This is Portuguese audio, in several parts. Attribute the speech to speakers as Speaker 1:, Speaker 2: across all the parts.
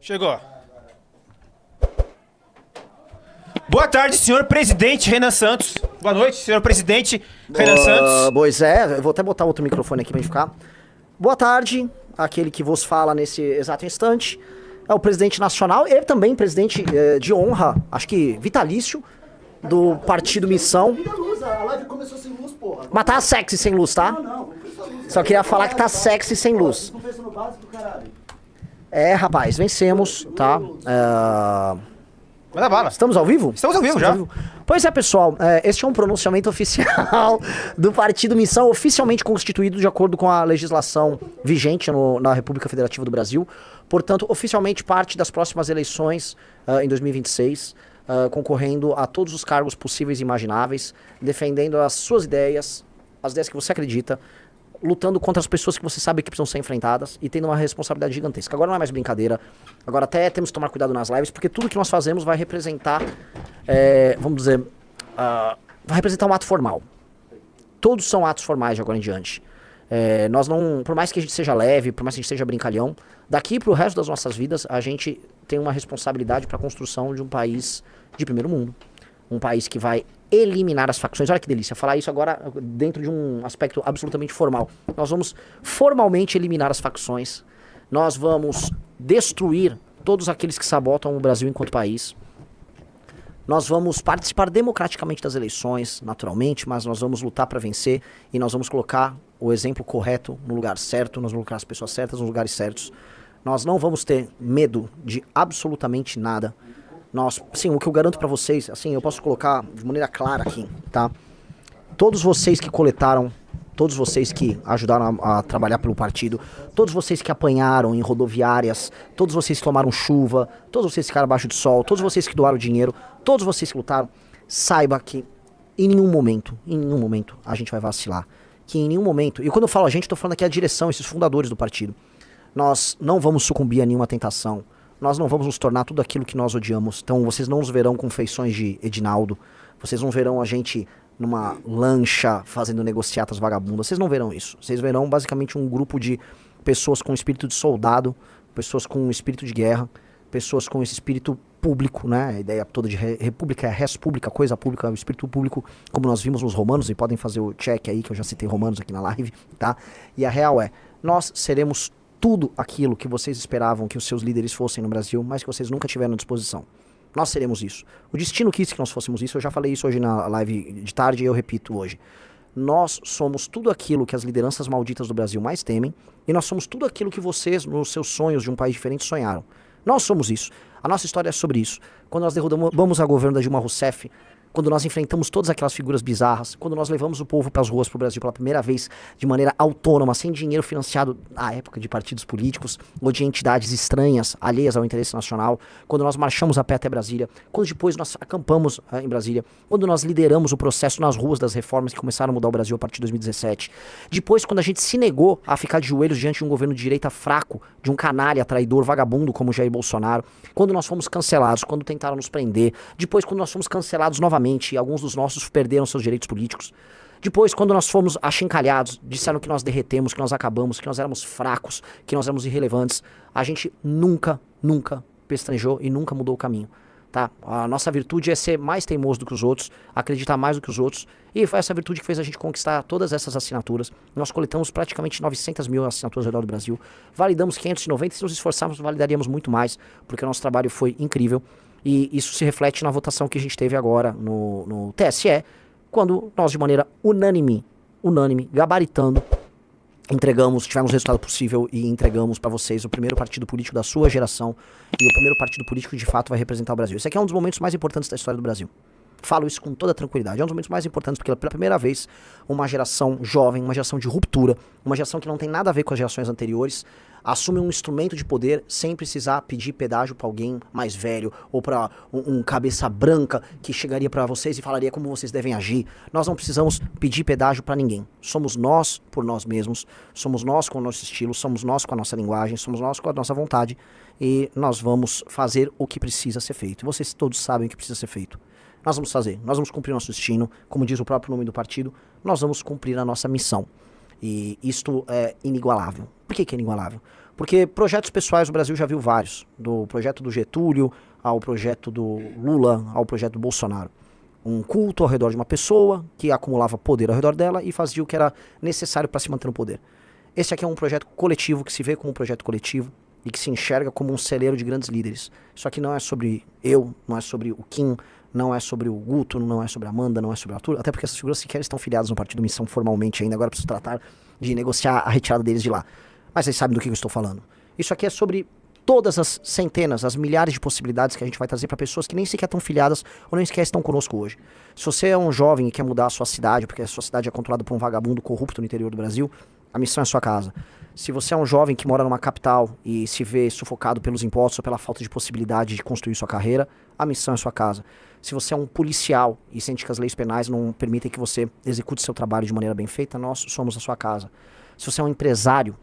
Speaker 1: Chegou. Boa tarde, senhor presidente Renan Santos. Boa noite, senhor presidente Renan Santos.
Speaker 2: Pois é, eu vou até botar outro microfone aqui pra gente ficar. Boa tarde, aquele que vos fala nesse exato instante. É o presidente nacional, ele também presidente de honra, acho que vitalício, do Partido Missão.
Speaker 3: A live começou sem luz, porra.
Speaker 2: Mas tá sexy sem luz, tá?
Speaker 3: Não.
Speaker 2: Só queria falar que tá sexy sem luz.
Speaker 3: Não pensa no básico do caralho.
Speaker 2: É, rapaz, vencemos, tá?
Speaker 1: Manda bala.
Speaker 2: Estamos ao vivo?
Speaker 1: Estamos ao vivo já.
Speaker 2: Pois é, pessoal, este é um pronunciamento oficial do Partido Missão, oficialmente constituído de acordo com a legislação vigente na República Federativa do Brasil. Portanto, oficialmente parte das próximas eleições em 2026, concorrendo a todos os cargos possíveis e imagináveis, defendendo as suas ideias, as ideias que você acredita, lutando contra as pessoas que você sabe que precisam ser enfrentadas e tendo uma responsabilidade gigantesca. Agora não é mais brincadeira, agora até temos que tomar cuidado nas lives, porque tudo que nós fazemos vai representar, vamos dizer, vai representar um ato formal. Todos são atos formais de agora em diante. Nós não, por mais que a gente seja leve, por mais que a gente seja brincalhão, daqui pro resto das nossas vidas, a gente tem uma responsabilidade para a construção de um país de primeiro mundo. Um país que vai eliminar as facções. Olha que delícia, falar isso agora dentro de um aspecto absolutamente formal. Nós vamos formalmente eliminar as facções. Nós vamos destruir todos aqueles que sabotam o Brasil enquanto país. Nós vamos participar democraticamente das eleições, naturalmente, mas nós vamos lutar para vencer e nós vamos colocar o exemplo correto no lugar certo, nós vamos colocar as pessoas certas nos lugares certos. Nós não vamos ter medo de absolutamente nada. Sim, o que eu garanto pra vocês, assim, eu posso colocar de maneira clara aqui, tá? Todos vocês que coletaram, todos vocês que ajudaram a trabalhar pelo partido, todos vocês que apanharam em rodoviárias, todos vocês que tomaram chuva, todos vocês que ficaram abaixo do sol, todos vocês que doaram dinheiro, todos vocês que lutaram, saiba que em nenhum momento a gente vai vacilar. Que em nenhum momento, e quando eu falo a gente, tô falando aqui a direção, esses fundadores do partido, nós não vamos sucumbir a nenhuma tentação. Nós não vamos nos tornar tudo aquilo que nós odiamos. Então vocês não nos verão com feições de Edinaldo. Vocês não verão a gente numa lancha fazendo negociatas vagabundas. Vocês não verão isso. Vocês verão basicamente um grupo de pessoas com espírito de soldado, pessoas com espírito de guerra, pessoas com esse espírito público, né? A ideia toda de república é res pública, coisa pública, o espírito público, como nós vimos nos romanos, e podem fazer o check aí, que eu já citei romanos aqui na live, tá? E a real é, nós seremos tudo aquilo que vocês esperavam que os seus líderes fossem no Brasil, mas que vocês nunca tiveram à disposição. Nós seremos isso. O destino quis que nós fôssemos isso, eu já falei isso hoje na live de tarde e eu repito hoje. Nós somos tudo aquilo que as lideranças malditas do Brasil mais temem, e nós somos tudo aquilo que vocês, nos seus sonhos de um país diferente, sonharam. Nós somos isso. A nossa história é sobre isso. Quando nós derrubamos a governo da Dilma Rousseff, quando nós enfrentamos todas aquelas figuras bizarras, quando nós levamos o povo para as ruas pro Brasil pela primeira vez de maneira autônoma, sem dinheiro financiado à época de partidos políticos ou de entidades estranhas, alheias ao interesse nacional, quando nós marchamos a pé até Brasília, quando depois nós acampamos em Brasília, quando nós lideramos o processo nas ruas das reformas que começaram a mudar o Brasil a partir de 2017, depois quando a gente se negou a ficar de joelhos diante de um governo de direita fraco, de um canalha, traidor, vagabundo como Jair Bolsonaro, quando nós fomos cancelados, quando tentaram nos prender, depois quando nós fomos cancelados novamente, e alguns dos nossos perderam seus direitos políticos. Depois, quando nós fomos achincalhados, disseram que nós derretemos, que nós acabamos, que nós éramos fracos, que nós éramos irrelevantes. A gente nunca pestanejou e nunca mudou o caminho, tá? A nossa virtude é ser mais teimoso do que os outros, acreditar mais do que os outros, e foi essa virtude que fez a gente conquistar todas essas assinaturas. Nós coletamos praticamente 900 mil assinaturas ao redor do Brasil, validamos 590, e se nos esforçarmos validaríamos muito mais, porque o nosso trabalho foi incrível. E isso se reflete na votação que a gente teve agora no TSE, quando nós, de maneira unânime, gabaritando, tivemos o resultado possível e entregamos para vocês o primeiro partido político da sua geração e o primeiro partido político que de fato vai representar o Brasil. Esse aqui é um dos momentos mais importantes da história do Brasil. Falo isso com toda tranquilidade. É um dos momentos mais importantes porque pela primeira vez uma geração jovem, uma geração de ruptura, uma geração que não tem nada a ver com as gerações anteriores, assume um instrumento de poder sem precisar pedir pedágio para alguém mais velho ou para um cabeça branca que chegaria para vocês e falaria como vocês devem agir. Nós não precisamos pedir pedágio para ninguém. Somos nós por nós mesmos, somos nós com o nosso estilo, somos nós com a nossa linguagem, somos nós com a nossa vontade e nós vamos fazer o que precisa ser feito. Vocês todos sabem o que precisa ser feito. Nós vamos fazer, nós vamos cumprir nosso destino, como diz o próprio nome do partido, nós vamos cumprir a nossa missão. E isto é inigualável. Por que é inigualável? Porque projetos pessoais o Brasil já viu vários. Do projeto do Getúlio, ao projeto do Lula, ao projeto do Bolsonaro. Um culto ao redor de uma pessoa que acumulava poder ao redor dela e fazia o que era necessário para se manter no poder. Esse aqui é um projeto coletivo, que se vê como um projeto coletivo e que se enxerga como um celeiro de grandes líderes. Isso aqui não é sobre eu, não é sobre o Kim, não é sobre o Guto, não é sobre a Amanda, não é sobre o Arthur, até porque essas figuras sequer estão filiadas no Partido Missão formalmente ainda, agora preciso tratar de negociar a retirada deles de lá. Mas vocês sabem do que eu estou falando. Isso aqui é sobre todas as centenas, as milhares de possibilidades que a gente vai trazer para pessoas que nem sequer estão filiadas ou nem sequer estão conosco hoje. Se você é um jovem e quer mudar a sua cidade, porque a sua cidade é controlada por um vagabundo corrupto no interior do Brasil, a missão é a sua casa. Se você é um jovem que mora numa capital e se vê sufocado pelos impostos ou pela falta de possibilidade de construir sua carreira, a missão é a sua casa. Se você é um policial e sente que as leis penais não permitem que você execute seu trabalho de maneira bem feita, nós somos a sua casa. Se você é um empresário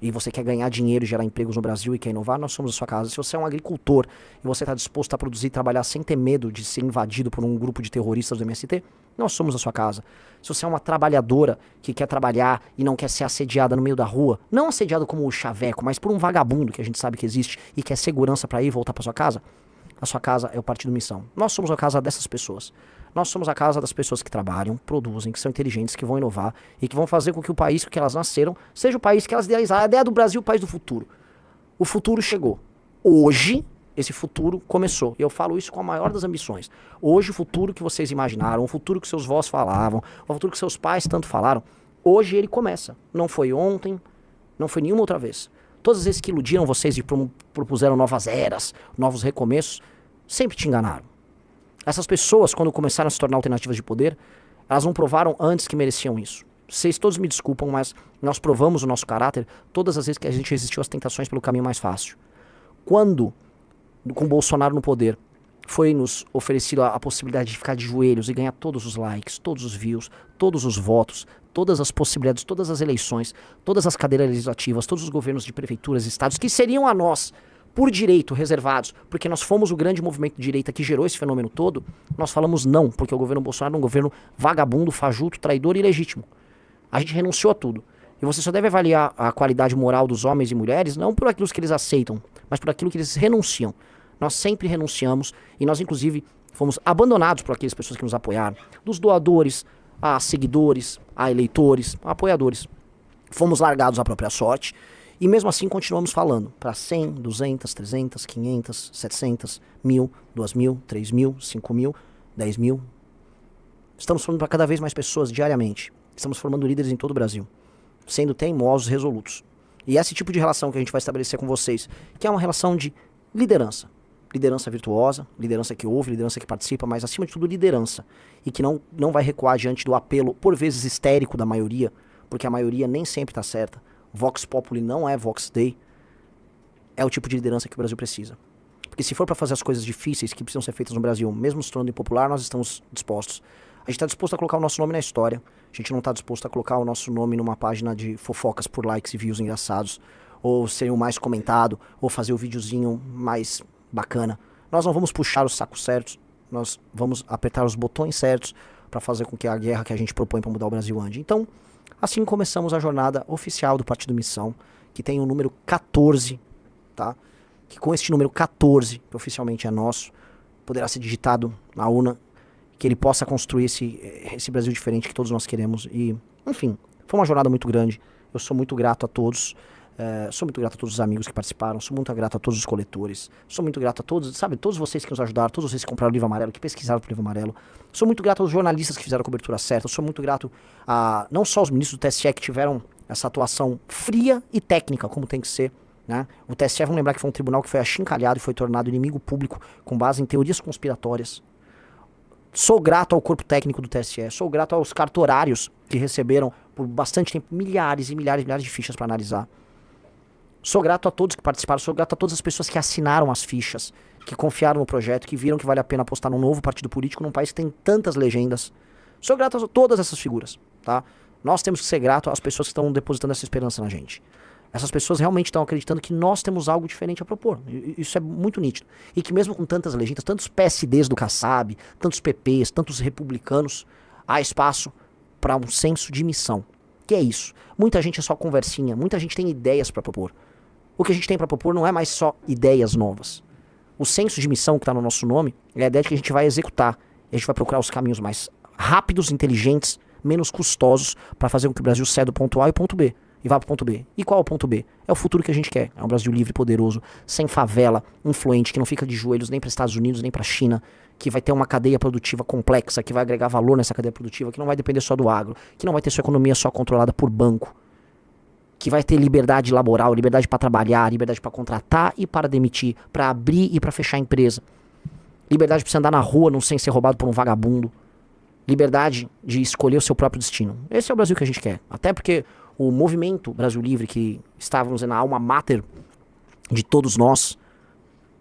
Speaker 2: e você quer ganhar dinheiro e gerar empregos no Brasil e quer inovar, nós somos a sua casa. Se você é um agricultor e você está disposto a produzir e trabalhar sem ter medo de ser invadido por um grupo de terroristas do MST, nós somos a sua casa. Se você é uma trabalhadora que quer trabalhar e não quer ser assediada no meio da rua, não assediada como o chaveco, mas por um vagabundo que a gente sabe que existe e quer segurança para ir e voltar para sua casa, a sua casa é o Partido Missão. Nós somos a casa dessas pessoas. Nós somos a casa das pessoas que trabalham, produzem, que são inteligentes, que vão inovar e que vão fazer com que o país que elas nasceram seja o país que elas idealizaram. A ideia do Brasil, o país do futuro. O futuro chegou. Hoje, esse futuro começou. E eu falo isso com a maior das ambições. Hoje, o futuro que vocês imaginaram, o futuro que seus vós falavam, o futuro que seus pais tanto falaram, hoje ele começa. Não foi ontem, não foi nenhuma outra vez. Todas as vezes que iludiram vocês e propuseram novas eras, novos recomeços, sempre te enganaram. Essas pessoas, quando começaram a se tornar alternativas de poder, elas não provaram antes que mereciam isso. Vocês todos me desculpam, mas nós provamos o nosso caráter todas as vezes que a gente resistiu às tentações pelo caminho mais fácil. Quando, com Bolsonaro no poder, foi nos oferecido a possibilidade de ficar de joelhos e ganhar todos os likes, todos os views, todos os votos, todas as possibilidades, todas as eleições, todas as cadeiras legislativas, todos os governos de prefeituras e estados que seriam a nós, por direito, reservados, porque nós fomos o grande movimento de direita que gerou esse fenômeno todo, nós falamos não, porque o governo Bolsonaro é um governo vagabundo, fajuto, traidor e ilegítimo. A gente renunciou a tudo. E você só deve avaliar a qualidade moral dos homens e mulheres, não por aquilo que eles aceitam, mas por aquilo que eles renunciam. Nós sempre renunciamos e nós, inclusive, fomos abandonados por aquelas pessoas que nos apoiaram. Dos doadores, a seguidores, a eleitores, a apoiadores. Fomos largados à própria sorte. E mesmo assim continuamos falando para 100, 200, 300, 500, 700, 1.000, 2.000, 3.000, 5.000, 10.000. Estamos formando para cada vez mais pessoas diariamente. Estamos formando líderes em todo o Brasil, sendo teimosos, resolutos. E esse tipo de relação que a gente vai estabelecer com vocês, que é uma relação de liderança. Liderança virtuosa, liderança que ouve, liderança que participa, mas acima de tudo liderança. E que não vai recuar diante do apelo, por vezes histérico, da maioria, porque a maioria nem sempre está certa. Vox Populi não é Vox Dei, é o tipo de liderança que o Brasil precisa. Porque se for para fazer as coisas difíceis que precisam ser feitas no Brasil, mesmo se tornando impopular, nós estamos dispostos. A gente está disposto a colocar o nosso nome na história, a gente não está disposto a colocar o nosso nome numa página de fofocas por likes e views engraçados, ou ser o mais comentado, ou fazer o videozinho mais bacana. Nós não vamos puxar os sacos certos, nós vamos apertar os botões certos para fazer com que a guerra que a gente propõe para mudar o Brasil ande. Então, assim começamos a jornada oficial do Partido Missão, que tem o número 14, tá? Que com este número 14, que oficialmente é nosso, poderá ser digitado na urna, que ele possa construir esse Brasil diferente que todos nós queremos. E, enfim, foi uma jornada muito grande. Eu sou muito grato a todos. Sou muito grato a todos os amigos que participaram, sou muito grato a todos os coletores, sou muito grato a todos, sabe, todos vocês que nos ajudaram, todos vocês que compraram o livro amarelo, que pesquisaram o livro amarelo, sou muito grato aos jornalistas que fizeram a cobertura certa, sou muito grato a não só os ministros do TSE que tiveram essa atuação fria e técnica, como tem que ser, né? O TSE, vamos lembrar que foi um tribunal que foi achincalhado e foi tornado inimigo público com base em teorias conspiratórias. Sou grato ao corpo técnico do TSE, sou grato aos cartorários que receberam por bastante tempo milhares e milhares e milhares de fichas para analisar. Sou grato a todos que participaram, sou grato a todas as pessoas que assinaram as fichas, que confiaram no projeto, que viram que vale a pena apostar num novo partido político num país que tem tantas legendas. Sou grato a todas essas figuras, tá? Nós temos que ser grato às pessoas que estão depositando essa esperança na gente. Essas pessoas realmente estão acreditando que nós temos algo diferente a propor. Isso é muito nítido. E que mesmo com tantas legendas, tantos PSDs do Kassab, tantos PPs, tantos republicanos, há espaço para um senso de missão. Que é isso? Muita gente é só conversinha, muita gente tem ideias para propor. O que a gente tem para propor não é mais só ideias novas. O senso de missão que está no nosso nome é a ideia de que a gente vai executar. A gente vai procurar os caminhos mais rápidos, inteligentes, menos custosos para fazer com que o Brasil saia do ponto A e ponto B. E vá para o ponto B. E qual é o ponto B? É o futuro que a gente quer. É um Brasil livre, poderoso, sem favela, influente, que não fica de joelhos nem para os Estados Unidos, nem para a China, que vai ter uma cadeia produtiva complexa, que vai agregar valor nessa cadeia produtiva, que não vai depender só do agro, que não vai ter sua economia só controlada por banco, que vai ter liberdade laboral, liberdade para trabalhar, liberdade para contratar e para demitir, para abrir e para fechar a empresa, liberdade para você andar na rua não sem ser roubado por um vagabundo, liberdade de escolher o seu próprio destino. Esse é o Brasil que a gente quer. Até porque o movimento Brasil Livre, que estávamos na alma mater de todos nós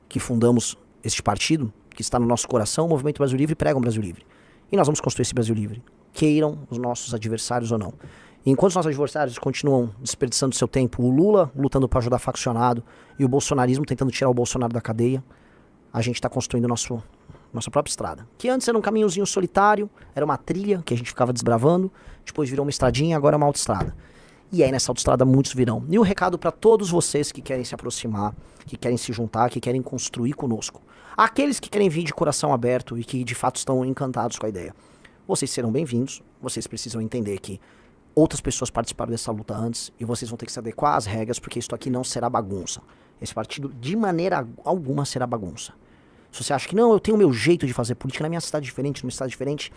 Speaker 2: que fundamos este partido, que está no nosso coração, o movimento Brasil Livre prega um Brasil Livre. E nós vamos construir esse Brasil Livre, queiram os nossos adversários ou não. E enquanto os nossos adversários continuam desperdiçando seu tempo, o Lula lutando para ajudar faccionado e o bolsonarismo tentando tirar o Bolsonaro da cadeia, a gente está construindo nossa própria estrada. Que antes era um caminhozinho solitário, era uma trilha que a gente ficava desbravando, depois virou uma estradinha, agora é uma autoestrada. E aí nessa autoestrada muitos virão. E o recado para todos vocês que querem se aproximar, que querem se juntar, que querem construir conosco. Aqueles que querem vir de coração aberto e que de fato estão encantados com a ideia. Vocês serão bem-vindos, vocês precisam entender que outras pessoas participaram dessa luta antes e vocês vão ter que se adequar às regras, porque isso aqui não será bagunça. Esse partido de maneira alguma será bagunça. Se você acha que não, eu tenho o meu jeito de fazer política na minha cidade diferente, numa cidade diferente,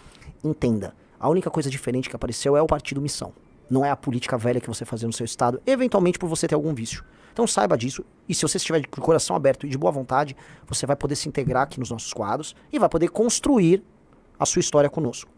Speaker 2: entenda. A única coisa diferente que apareceu é o Partido Missão. Não é a política velha que você fazia no seu estado, eventualmente por você ter algum vício. Então saiba disso, e se você estiver de coração aberto e de boa vontade, você vai poder se integrar aqui nos nossos quadros e vai poder construir a sua história conosco.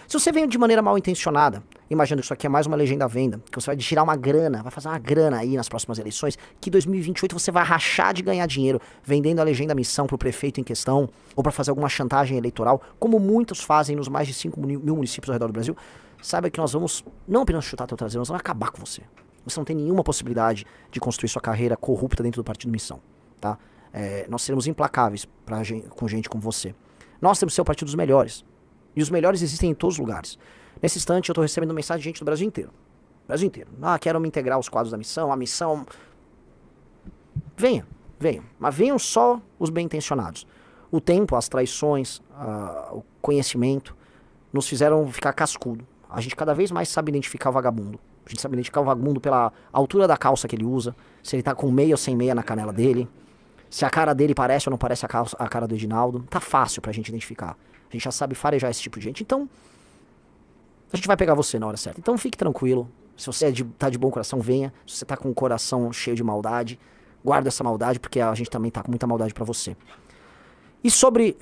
Speaker 2: Se você vem de maneira mal intencionada, imaginando que isso aqui é mais uma legenda à venda, que você vai tirar uma grana, vai fazer uma grana aí nas próximas eleições, que em 2028 você vai rachar de ganhar dinheiro vendendo a legenda missão pro prefeito em questão, ou para fazer alguma chantagem eleitoral, como muitos fazem nos mais de 5 mil municípios ao redor do Brasil, saiba que nós vamos não apenas chutar teu traseiro, nós vamos acabar com você. Você não tem nenhuma possibilidade de construir sua carreira corrupta dentro do Partido Missão, tá? Nós seremos implacáveis com gente como você. Nós temos que ser o partido dos melhores. E os melhores existem em todos os lugares. Nesse instante eu estou recebendo mensagem de gente do Brasil inteiro. Brasil inteiro. Ah, quero me integrar aos quadros da missão, a missão... Venham. Mas venham só os bem-intencionados. O tempo, as traições, o conhecimento nos fizeram ficar cascudo. A gente cada vez mais sabe identificar o vagabundo. A gente sabe identificar o vagabundo pela altura da calça que ele usa, se ele tá com meia ou sem meia na canela dele, se a cara dele parece ou não parece a cara do Edinaldo. Tá fácil pra gente identificar. A gente já sabe farejar esse tipo de gente. Então, a gente vai pegar você na hora certa. Então fique tranquilo. Se você tá de bom coração, venha. Se você tá com o coração cheio de maldade, guarda essa maldade, porque a gente também tá com muita maldade pra você. E sobre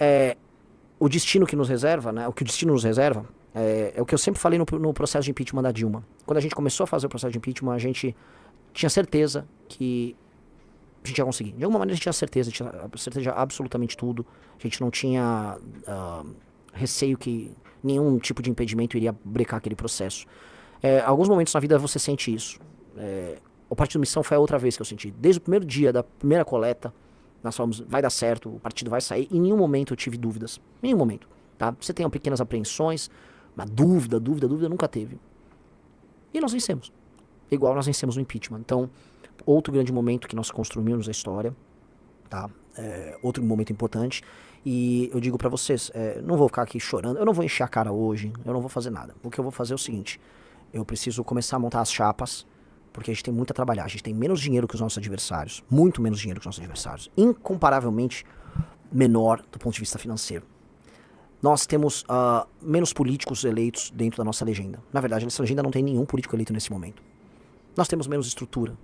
Speaker 2: o destino que nos reserva, né? O que o destino nos reserva, é o que eu sempre falei no processo de impeachment da Dilma. Quando a gente começou a fazer o processo de impeachment, a gente tinha certeza que a gente ia conseguir. De alguma maneira a gente tinha certeza de absolutamente tudo. A gente não tinha receio que nenhum tipo de impedimento iria brecar aquele processo. Alguns momentos na vida você sente isso. O Partido Missão foi a outra vez que eu senti. Desde o primeiro dia da primeira coleta, nós falamos, vai dar certo, o partido vai sair. Em nenhum momento eu tive dúvidas. Em nenhum momento. Tá? Você tem pequenas apreensões, mas dúvida nunca teve. E nós vencemos. Igual nós vencemos no impeachment. Então, outro grande momento que nós construímos a história, tá? Outro momento importante. E eu digo pra vocês, não vou ficar aqui chorando, eu não vou encher a cara hoje, eu não vou fazer nada. O que eu vou fazer é o seguinte, eu preciso começar a montar as chapas, porque a gente tem muito a trabalhar. A gente tem menos dinheiro que os nossos adversários, muito menos dinheiro que os nossos adversários, incomparavelmente menor do ponto de vista financeiro. Nós temos menos políticos eleitos dentro da nossa legenda. Na verdade, essa legenda não tem nenhum político eleito nesse momento. Nós temos menos estrutura.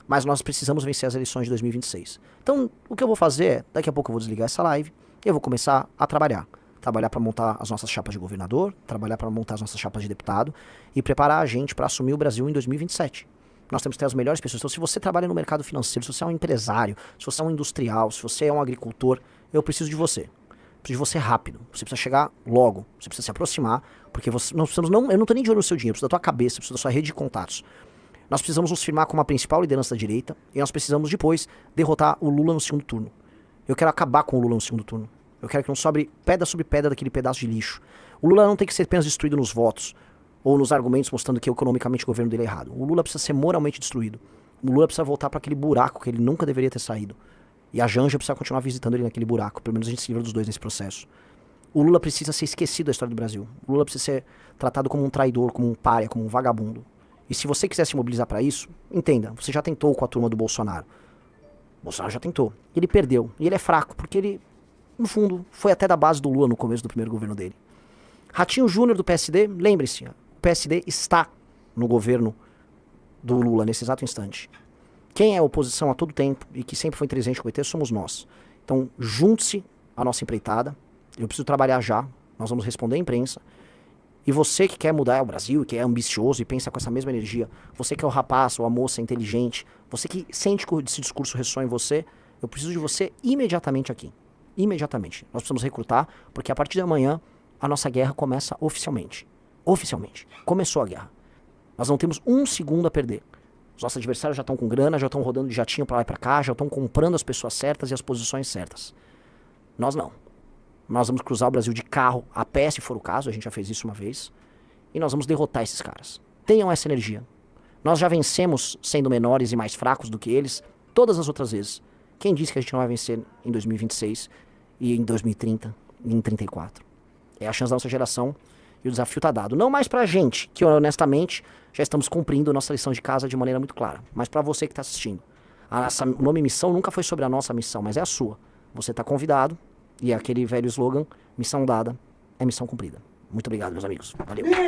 Speaker 2: Mas nós precisamos vencer as eleições de 2026. Então, o que eu vou fazer é, daqui a pouco eu vou desligar essa live e eu vou começar a trabalhar. Trabalhar para montar as nossas chapas de governador, trabalhar para montar as nossas chapas de deputado e preparar a gente para assumir o Brasil em 2027. Nós temos que ter as melhores pessoas. Então, se você trabalha no mercado financeiro, se você é um empresário, se você é um industrial, se você é um agricultor, eu preciso de você. Preciso de você rápido. Você precisa chegar logo. Você precisa se aproximar, porque eu não estou nem de olho no seu dinheiro, eu preciso da tua cabeça, eu preciso da sua rede de contatos. Nós precisamos nos firmar como a principal liderança da direita e nós precisamos depois derrotar o Lula no segundo turno. Eu quero acabar com o Lula no segundo turno. Eu quero que não sobre pedra sobre pedra daquele pedaço de lixo. O Lula não tem que ser apenas destruído nos votos ou nos argumentos mostrando que economicamente o governo dele é errado. O Lula precisa ser moralmente destruído. O Lula precisa voltar para aquele buraco que ele nunca deveria ter saído. E a Janja precisa continuar visitando ele naquele buraco. Pelo menos a gente se livra dos dois nesse processo. O Lula precisa ser esquecido da história do Brasil. O Lula precisa ser tratado como um traidor, como um pária, como um vagabundo. E se você quiser se mobilizar para isso, entenda, você já tentou com a turma do Bolsonaro. O Bolsonaro já tentou. Ele perdeu. E ele é fraco, porque ele, no fundo, foi até da base do Lula no começo do primeiro governo dele. Ratinho Júnior do PSD, lembre-se, o PSD está no governo do Lula nesse exato instante. Quem é oposição a todo tempo e que sempre foi inteligente com o PT somos nós. Então, junte-se à nossa empreitada. Eu preciso trabalhar já. Nós vamos responder à imprensa. E você que quer mudar o Brasil, que é ambicioso e pensa com essa mesma energia, você que é o rapaz ou a moça inteligente, você que sente que esse discurso ressoa em você, eu preciso de você imediatamente aqui. Imediatamente. Nós precisamos recrutar, porque a partir de amanhã a nossa guerra começa oficialmente. Oficialmente. Começou a guerra. Nós não temos um segundo a perder. Os nossos adversários já estão com grana, já estão rodando de jatinho pra lá e pra cá, já estão comprando as pessoas certas e as posições certas. Nós não. Nós vamos cruzar o Brasil de carro, a pé se for o caso, a gente já fez isso uma vez, e nós vamos derrotar esses caras. Tenham essa energia. Nós já vencemos sendo menores e mais fracos do que eles todas as outras vezes. Quem disse que a gente não vai vencer em 2026 e em 2030 e em 34? É a chance da nossa geração e o desafio tá dado. Não mais pra gente, que honestamente já estamos cumprindo a nossa lição de casa de maneira muito clara, mas pra você que tá assistindo. O nome missão nunca foi sobre a nossa missão, mas é a sua. Você tá convidado. E é aquele velho slogan, missão dada, é missão cumprida. Muito obrigado, meus amigos. Valeu.
Speaker 3: Missão!